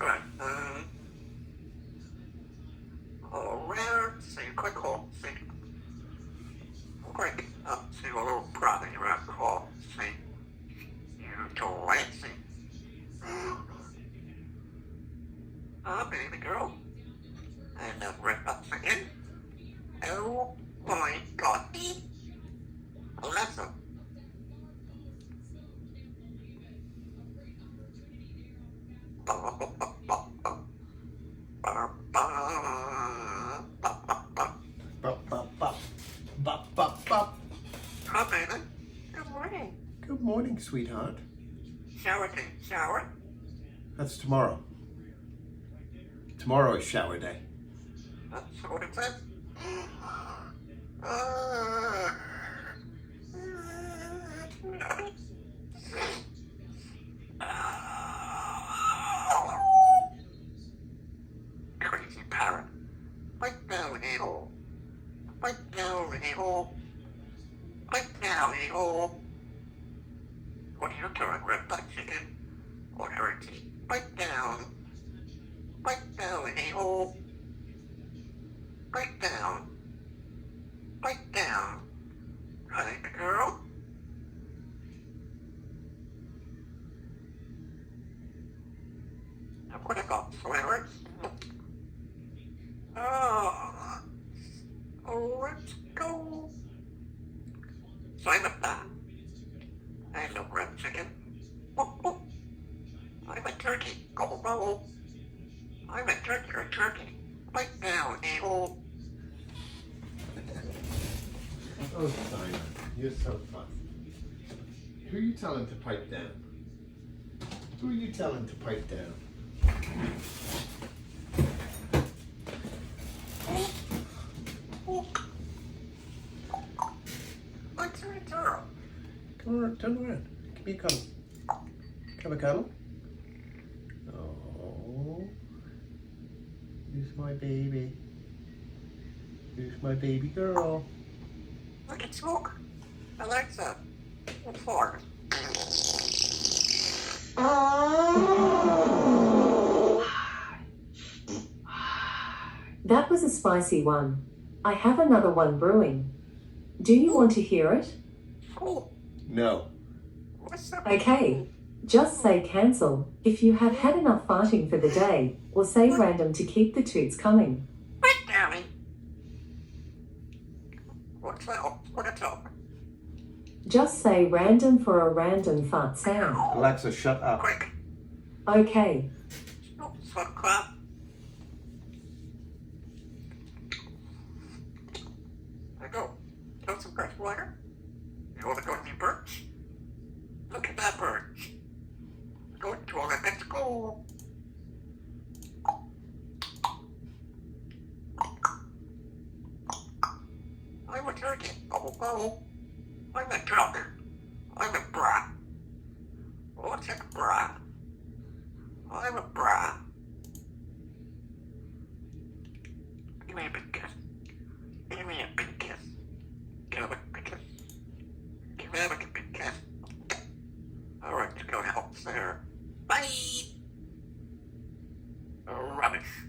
Alright, where, see, quick hole, see, quick, up to a little brother, you're at call, see, you to Lansing. Baby girl, and rip up again. Oh my god, Alexa. Hi, baby. Good morning. Good morning, sweetheart. Shower day. Shower? That's tomorrow. Tomorrow is shower day. That's what it says. Crazy parrot. Right down, a-hole. Right down, a-hole. Right down, a-hole. What are you doing, red butt chicken? Or heritage? Right down. Right down, a-hole. Right down. Right down. Right, girl. Now what about flowers? Oh, let's go. Symon that. I no red chicken. Oh. I'm a turkey. Go roll. I'm a turkey. Right down, a-hole. Oh, Simon, you're so fun. Who are you telling to pipe down? Who are you telling to pipe down? What's the girl? Come on, turn around. Give me a cuddle. Have a cuddle? Oh, who's my baby? Who's my baby girl? Look at smoke. Alexa, what for? That was a spicy one. I have another one brewing. Do you want to hear it? Oh, No. what's up? Okay. Just say cancel if you have had enough farting for the day, or say random to keep the toots coming. Right, Downy. What's up? What's up? Just say random for a random fart sound. Alexa, shut up. Quick. Okay. Fuck crap. I go. Throw some fresh water. You want to go to the birch? Look at that birch. Go to all that school. I'm a turkey. Oh. I'm a duck. I'm a brat. What's a brat? I'm a brat. Give me a big kiss. Give me a big kiss. Give me a big kiss. Give me a big kiss. Alright, let's go help there. Bye! Rubbish.